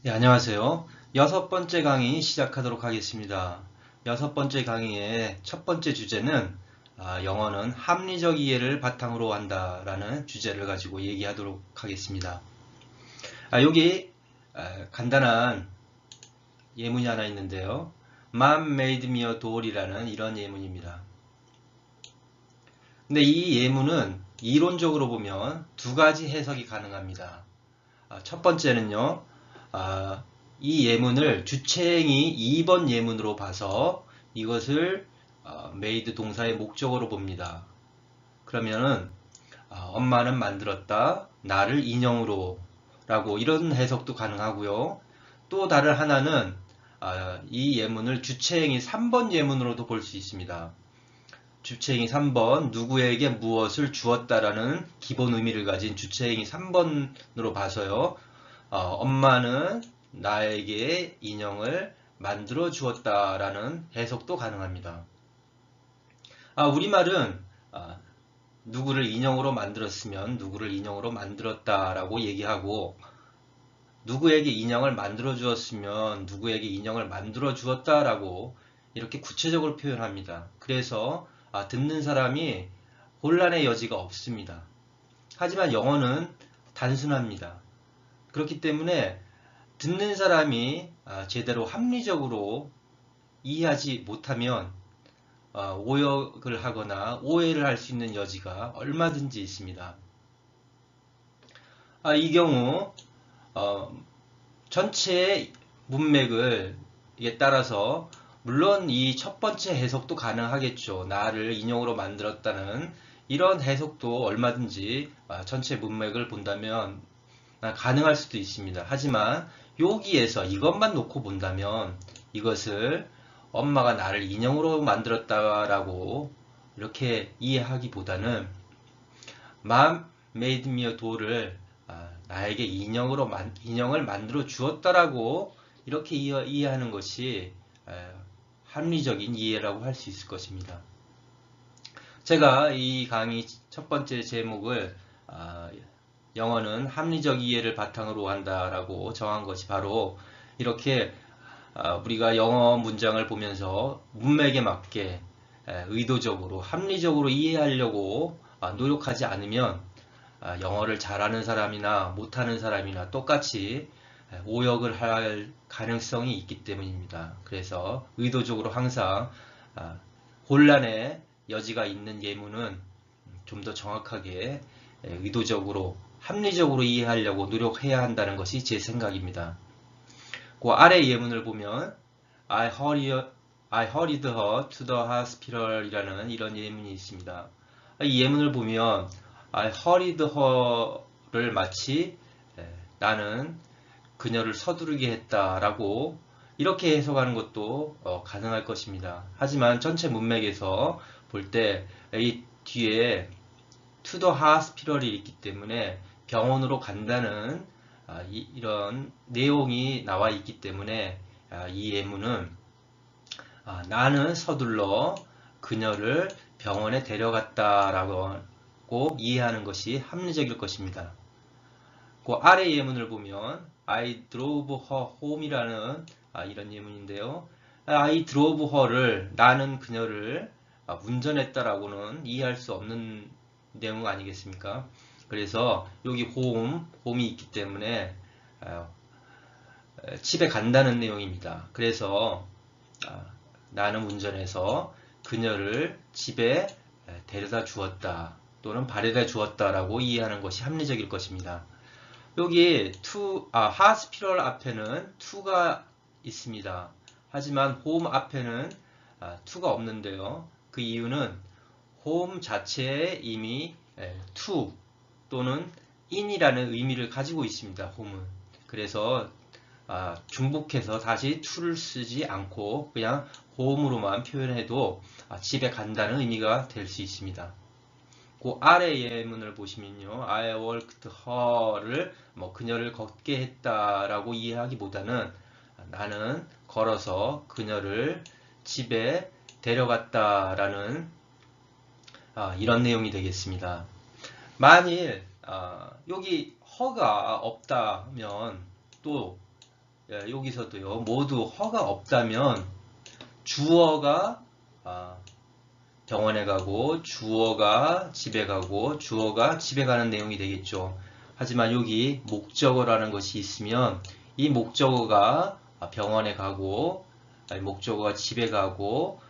네, 안녕하세요. 여섯 번째 강의 시작하도록 하겠습니다. 여섯 번째 강의의 첫 번째 주제는 영어는 합리적 이해를 바탕으로 한다라는 주제를 가지고 얘기하도록 하겠습니다. 여기 간단한 예문이 하나 있는데요. Mom made me a doll이라는 이런 예문입니다. 근데 이 예문은 이론적으로 보면 두 가지 해석이 가능합니다. 첫 번째는요, 이 예문을 주체행위 2번 예문으로 봐서 이것을 made 동사의 목적어로 봅니다. 그러면은 엄마는 만들었다, 나를 인형으로 라고 이런 해석도 가능하고요. 또 다른 하나는 이 예문을 주체행위 3번 예문으로도 볼 수 있습니다. 주체행위 3번 누구에게 무엇을 주었다라는 기본 의미를 가진 주체행위 3번으로 봐서요. 엄마는 나에게 인형을 만들어 주었다라는 해석도 가능합니다. 우리말은 누구를 인형으로 만들었으면 누구를 인형으로 만들었다라고 얘기하고 누구에게 인형을 만들어 주었으면 누구에게 인형을 만들어 주었다라고 이렇게 구체적으로 표현합니다. 그래서 듣는 사람이 혼란의 여지가 없습니다. 하지만 영어는 단순합니다. 그렇기 때문에 듣는 사람이 제대로 합리적으로 이해하지 못하면 오역을 하거나 오해를 할 수 있는 여지가 얼마든지 있습니다. 이 경우 전체의 문맥을 따라서 물론 이 첫 번째 해석도 가능하겠죠. 나를 인형으로 만들었다는 이런 해석도 얼마든지 전체 문맥을 본다면 가능할 수도 있습니다. 하지만 여기에서 이것만 놓고 본다면 이것을 엄마가 나를 인형으로 만들었다라고 이렇게 이해하기보다는 Mom made me a doll을 나에게 인형을 만들어 주었다라고 이렇게 이해하는 것이 합리적인 이해라고 할 수 있을 것입니다. 제가 이 강의 첫 번째 제목을 영어는 합리적 이해를 바탕으로 한다라고 정한 것이 바로 이렇게 우리가 영어 문장을 보면서 문맥에 맞게 의도적으로 합리적으로 이해하려고 노력하지 않으면 영어를 잘하는 사람이나 못하는 사람이나 똑같이 오역을 할 가능성이 있기 때문입니다. 그래서 의도적으로 항상 혼란의 여지가 있는 예문은 좀 더 정확하게 의도적으로 합리적으로 이해하려고 노력해야 한다는 것이 제 생각입니다. 그 아래 예문을 보면 I hurried her to the hospital 이라는 이런 예문이 있습니다. 이 예문을 보면 I hurried her를 마치 나는 그녀를 서두르게 했다라고 이렇게 해석하는 것도 가능할 것입니다. 하지만 전체 문맥에서 볼 때 이 뒤에 to the hospital이 있기 때문에 병원으로 간다는 이런 내용이 나와 있기 때문에 이 예문은 나는 서둘러 그녀를 병원에 데려갔다라고 이해하는 것이 합리적일 것입니다. 그 아래 예문을 보면 I drove her home이라는 이런 예문인데요. I drove her를 나는 그녀를 운전했다라고는 이해할 수 없는 내용 아니겠습니까? 그래서 여기 홈이 있기 때문에 집에 간다는 내용입니다. 그래서 나는 운전해서 그녀를 집에 데려다 주었다 또는 바래다 주었다라고 이해하는 것이 합리적일 것입니다. 여기 hospital 앞에는 to가 있습니다. 하지만 home 앞에는 to가 없는데요. 그 이유는 home 자체에 이미 to 또는 in이라는 의미를 가지고 있습니다. home은. 그래서 중복해서 다시 to를 쓰지 않고 그냥 home으로만 표현해도 집에 간다는 의미가 될 수 있습니다. 그 아래 예문을 보시면요. I walked her를 그녀를 걷게 했다라고 이해하기보다는 나는 걸어서 그녀를 집에 데려갔다라는 이런 내용이 되겠습니다. 만일 여기 her가 없다면 또 여기서도요, 모두 허가 없다면 주어가 병원에 가고, 주어가 집에 가고, 주어가 집에 가는 내용이 되겠죠. 하지만 여기 목적어라는 것이 있으면 이 목적어가 병원에 가고, 목적어가 집에 가고,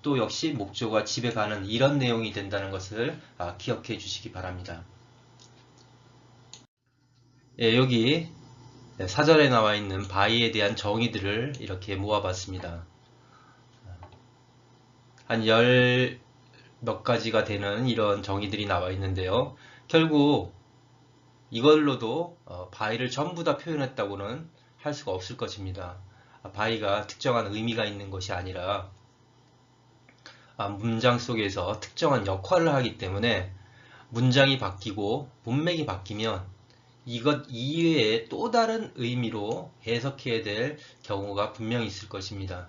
또 역시 목적어가 집에 가는 이런 내용이 된다는 것을 기억해 주시기 바랍니다. 여기 사전에 나와 있는 by에 대한 정의들을 이렇게 모아봤습니다. 한 열 몇 가지가 되는 이런 정의들이 나와 있는데요. 결국 이걸로도 by를 전부 다 표현했다고는 할 수가 없을 것입니다. by가 특정한 의미가 있는 것이 아니라 문장 속에서 특정한 역할을 하기 때문에 문장이 바뀌고 문맥이 바뀌면 이것 이외에 또 다른 의미로 해석해야 될 경우가 분명히 있을 것입니다.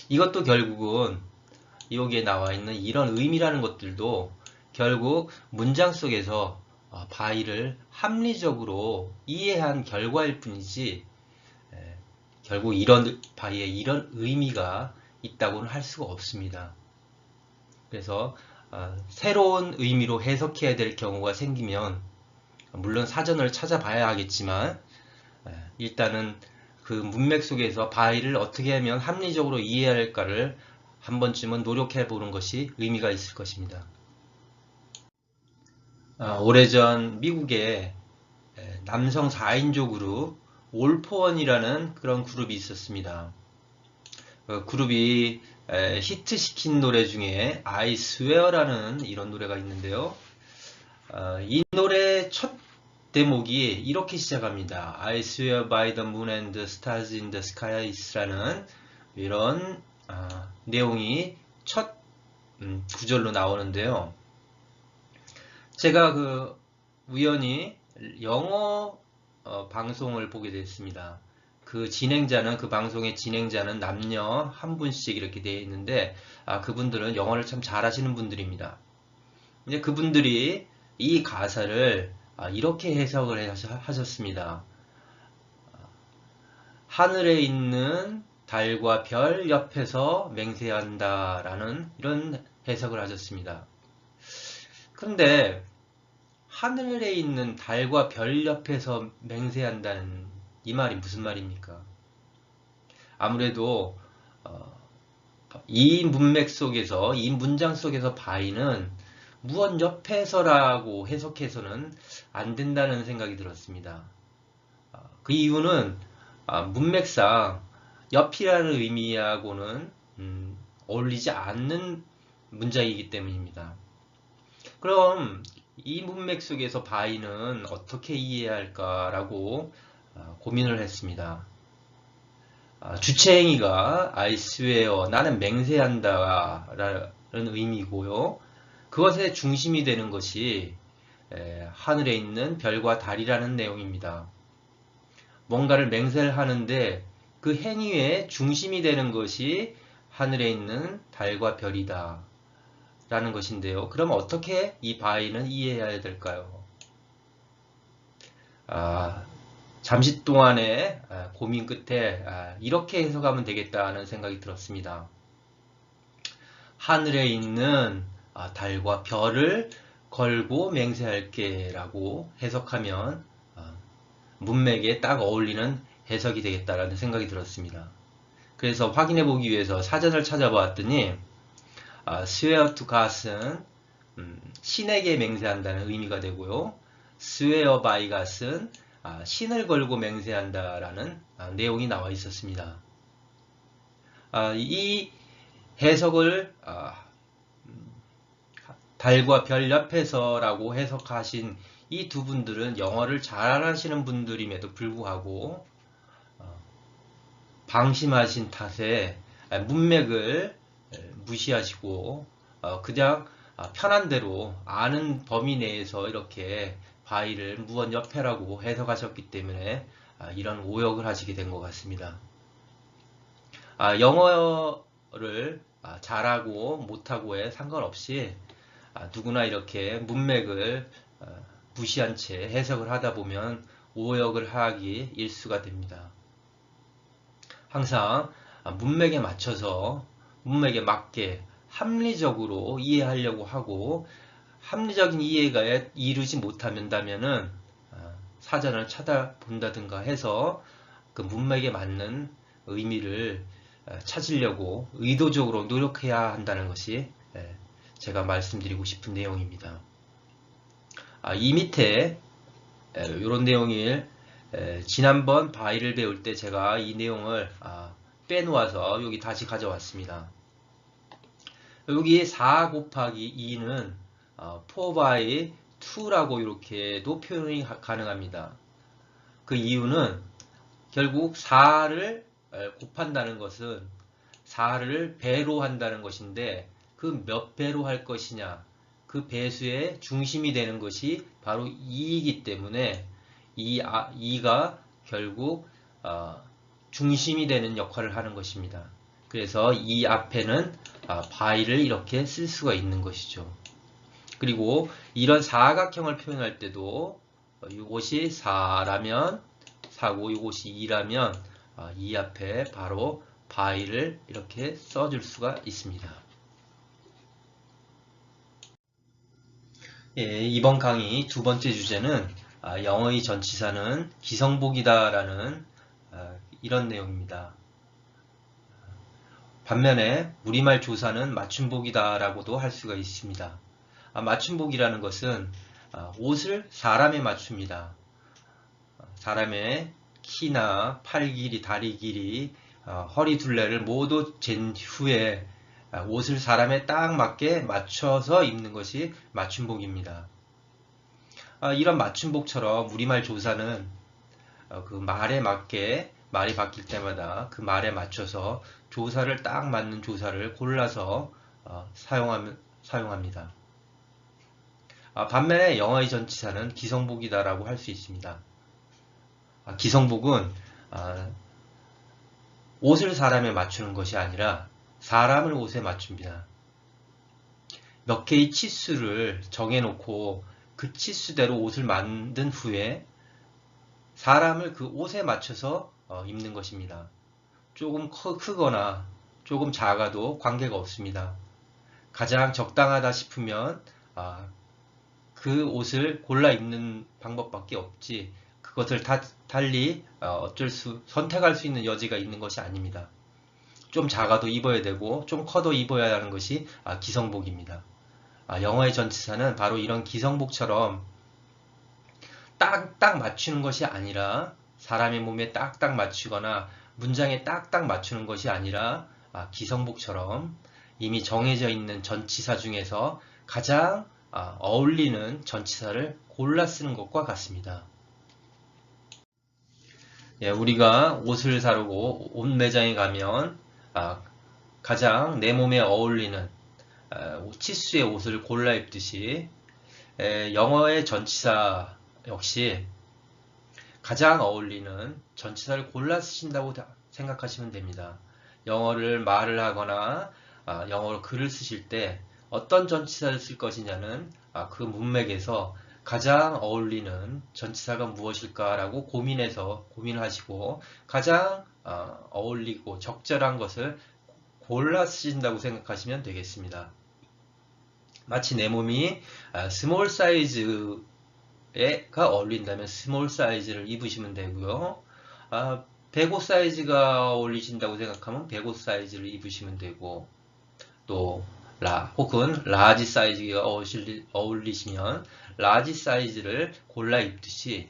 이것도 결국은 여기에 나와 있는 이런 의미라는 것들도 결국 문장 속에서 by를 합리적으로 이해한 결과일 뿐이지 결국 이런 by에 이런 의미가 있다고는 할 수가 없습니다. 그래서 새로운 의미로 해석해야 될 경우가 생기면 물론 사전을 찾아봐야 하겠지만 일단은 그 문맥 속에서 by를 어떻게 하면 합리적으로 이해할까를 한 번쯤은 노력해 보는 것이 의미가 있을 것입니다. 오래전 미국에 남성 4인조 그룹 올포원이라는 그런 그룹이 있었습니다. 그룹이 히트시킨 노래 중에 I Swear라는 이런 노래가 있는데요. 이 노래 첫 대목이 이렇게 시작합니다. I swear by the moon and the stars in the skies라는 이런 내용이 첫 구절로 나오는데요. 제가 우연히 영어 방송을 보게 됐습니다. 그 방송의 진행자는 남녀 한 분씩 이렇게 되어 있는데, 그분들은 영어를 참 잘하시는 분들입니다. 이제 그분들이 이 가사를 이렇게 해석을 하셨습니다. 하늘에 있는 달과 별 옆에서 맹세한다 라는 이런 해석을 하셨습니다. 그런데 하늘에 있는 달과 별 옆에서 맹세한다는 이 말이 무슨 말입니까? 아무래도 이 문맥 속에서, 이 문장 속에서 by는 무언 옆에서라고 해석해서는 안 된다는 생각이 들었습니다. 그 이유는 문맥상 옆이라는 의미하고는 어울리지 않는 문장이기 때문입니다. 그럼 이 문맥 속에서 by는 어떻게 이해해야 할까라고 고민을 했습니다. 주체행위가 I swear, 나는 맹세한다 라는 의미고요. 그것의 중심이 되는 것이 하늘에 있는 별과 달이라는 내용입니다. 뭔가를 맹세를 하는데 그 행위의 중심이 되는 것이 하늘에 있는 달과 별이다 라는 것인데요. 그럼 어떻게 이 by는 이해해야 될까요? 잠시 동안의 고민 끝에 이렇게 해석하면 되겠다는 생각이 들었습니다. 하늘에 있는 달과 별을 걸고 맹세할게 라고 해석하면 문맥에 딱 어울리는 해석이 되겠다라는 생각이 들었습니다. 그래서 확인해 보기 위해서 사전을 찾아보았더니 swear to God은 신에게 맹세한다는 의미가 되고요. swear by God은 신을 걸고 맹세한다라는 내용이 나와 있었습니다. 이 해석을 달과 별 옆에서라고 해석하신 이 두 분들은 영어를 잘하시는 분들임에도 불구하고 방심하신 탓에 문맥을 무시하시고 그냥 편한 대로 아는 범위 내에서 이렇게 by를 무언 옆에라고 해석하셨기 때문에 이런 오역을 하시게 된 것 같습니다. 영어를 잘하고 못하고에 상관없이 누구나 이렇게 문맥을 무시한 채 해석을 하다 보면 오역을 하기 일쑤가 됩니다. 항상 문맥에 맞춰서 문맥에 맞게 합리적으로 이해하려고 하고 합리적인 이해가 이루지 못한다면은 사전을 찾아본다든가 해서 그 문맥에 맞는 의미를 찾으려고 의도적으로 노력해야 한다는 것이 제가 말씀드리고 싶은 내용입니다. 이 밑에 이런 내용을 지난번 바이를 배울 때 제가 이 내용을 빼놓아서 여기 다시 가져왔습니다. 여기 4 곱하기 2는 4 by 2라고 이렇게도 표현이 가능합니다. 그 이유는 결국 4를 곱한다는 것은 4를 배로 한다는 것인데 그 몇 배로 할 것이냐, 그 배수의 중심이 되는 것이 바로 2이기 때문에 2가 결국 중심이 되는 역할을 하는 것입니다. 그래서 이 앞에는 by를 이렇게 쓸 수가 있는 것이죠. 그리고 이런 사각형을 표현할 때도 이것이 4라면 4고 이것이 2라면 이 앞에 바로 by를 이렇게 써줄 수가 있습니다. 이번 강의 두 번째 주제는 영어의 전치사는 기성복이다 라는 이런 내용입니다. 반면에 우리말 조사는 맞춤복이다 라고도 할 수가 있습니다. 맞춤복이라는 것은 옷을 사람에 맞춥니다. 사람의 키나 팔 길이, 다리 길이, 허리 둘레를 모두 잰 후에 옷을 사람에 딱 맞게 맞춰서 입는 것이 맞춤복입니다. 이런 맞춤복처럼 우리말 조사는 그 말에 맞게 말이 바뀔 때마다 그 말에 맞춰서 조사를 딱 맞는 조사를 골라서 사용합니다. 반면에 영어의 전치사는 기성복이다라고 할 수 있습니다. 기성복은 옷을 사람에 맞추는 것이 아니라 사람을 옷에 맞춥니다. 몇 개의 치수를 정해놓고 그 치수대로 옷을 만든 후에 사람을 그 옷에 맞춰서 입는 것입니다. 조금 크거나 조금 작아도 관계가 없습니다. 가장 적당하다 싶으면 그 옷을 골라 입는 방법밖에 없지 그것을 달리 선택할 수 있는 여지가 있는 것이 아닙니다. 좀 작아도 입어야 되고 좀 커도 입어야 하는 것이 기성복입니다. 영어의 전치사는 바로 이런 기성복처럼 딱딱 맞추는 것이 아니라 사람의 몸에 딱딱 맞추거나 문장에 딱딱 맞추는 것이 아니라 기성복처럼 이미 정해져 있는 전치사 중에서 가장 어울리는 전치사를 골라 쓰는 것과 같습니다. 우리가 옷을 사려고 옷 매장에 가면 가장 내 몸에 어울리는 치수의 옷을 골라 입듯이 영어의 전치사 역시 가장 어울리는 전치사를 골라 쓰신다고 생각하시면 됩니다. 영어를 말을 하거나 영어로 글을 쓰실 때 어떤 전치사를 쓸 것이냐는 그 문맥에서 가장 어울리는 전치사가 무엇일까라고 고민하시고 가장 어울리고 적절한 것을 골라 쓰신다고 생각하시면 되겠습니다. 마치 내 몸이 스몰 사이즈가 어울린다면 스몰 사이즈를 입으시면 되고요. 105 사이즈가 어울리신다고 생각하면 105 사이즈를 입으시면 되고 또 혹은 라지 사이즈가 어울리시면 라지 사이즈를 골라 입듯이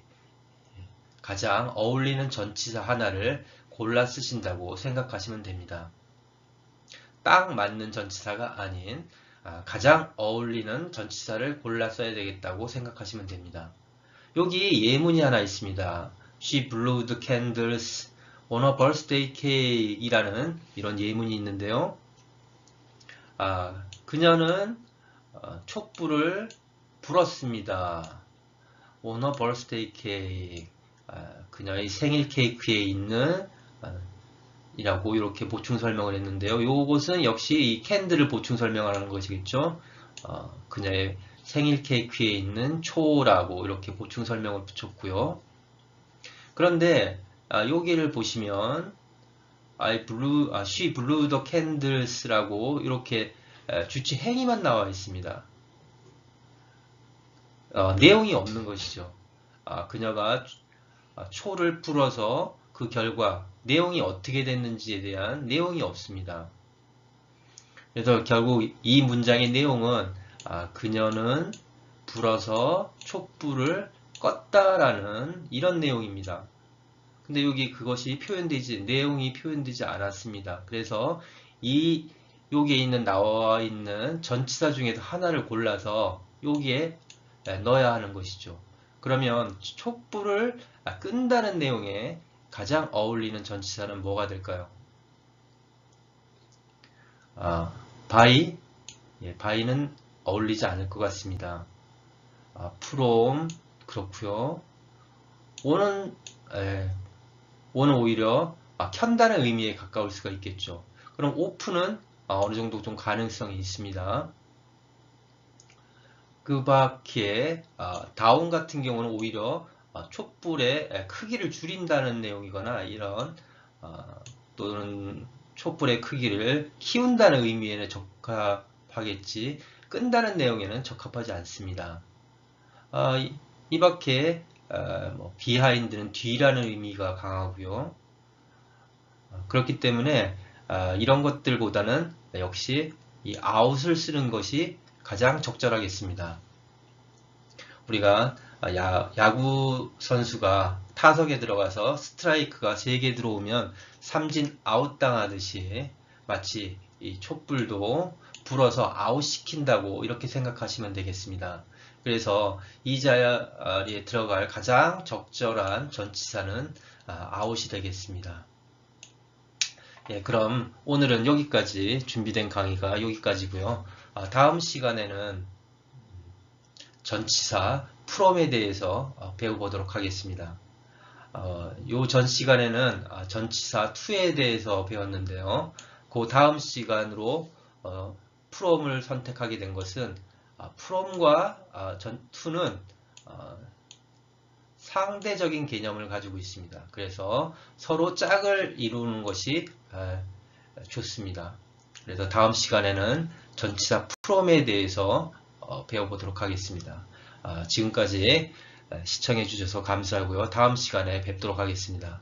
가장 어울리는 전치사 하나를 골라 쓰신다고 생각하시면 됩니다. 딱 맞는 전치사가 아닌 가장 어울리는 전치사를 골라 써야 되겠다고 생각하시면 됩니다. 여기 예문이 하나 있습니다. She blew the candles on a birthday cake 이라는 이런 예문이 있는데요. 그녀는 촛불을 불었습니다. on a birthday cake 그녀의 생일 케이크에 있는 이라고 이렇게 보충 설명을 했는데요. 이것은 역시 이 캔들을 보충 설명하는 것이겠죠. 그녀의 생일 케이크에 있는 초라고 이렇게 보충 설명을 붙였고요. 그런데 여기를 보시면 she blew the candles라고 이렇게 주치 행위만 나와 있습니다. 내용이 없는 것이죠. 그녀가 초를 불어서 그 결과 내용이 어떻게 됐는지에 대한 내용이 없습니다. 그래서 결국 이 문장의 내용은 그녀는 불어서 촛불을 껐다라는 이런 내용입니다. 근데 여기 그것이 내용이 표현되지 않았습니다. 그래서 여기에 나와 있는 전치사 중에서 하나를 골라서 여기에 넣어야 하는 것이죠. 그러면 촛불을 끈다는 내용에 가장 어울리는 전치사는 뭐가 될까요? by는 어울리지 않을 것 같습니다. from 그렇고요. on은 오히려 켠다는 의미에 가까울 수가 있겠죠. 그럼 off는 어느 정도 좀 가능성이 있습니다. 그 밖에 down 같은 경우는 오히려 촛불의 크기를 줄인다는 내용이거나 이런 또는 촛불의 크기를 키운다는 의미에는 적합하겠지 끈다는 내용에는 적합하지 않습니다. 이 밖에 behind는 뒤라는 의미가 강하고요. 그렇기 때문에 이런 것들보다는 역시 이 out을 쓰는 것이 가장 적절하겠습니다. 우리가 야구 선수가 타석에 들어가서 스트라이크가 3개 들어오면 삼진 아웃 당하듯이 마치 이 촛불도 불어서 아웃 시킨다고 이렇게 생각하시면 되겠습니다. 그래서 이 자리에 들어갈 가장 적절한 전치사는 아웃이 되겠습니다. 그럼 오늘은 여기까지 준비된 강의가 여기까지고요. 다음 시간에는 전치사 from에 대해서 배워보도록 하겠습니다. 요 전 시간에는 전치사 to에 대해서 배웠는데요. 그 다음 시간으로 from을 선택하게 된 것은 from과 to는 상대적인 개념을 가지고 있습니다. 그래서 서로 짝을 이루는 것이 좋습니다. 그래서 다음 시간에는 전치사 from에 대해서 배워보도록 하겠습니다. 지금까지 시청해 주셔서 감사하고요. 다음 시간에 뵙도록 하겠습니다.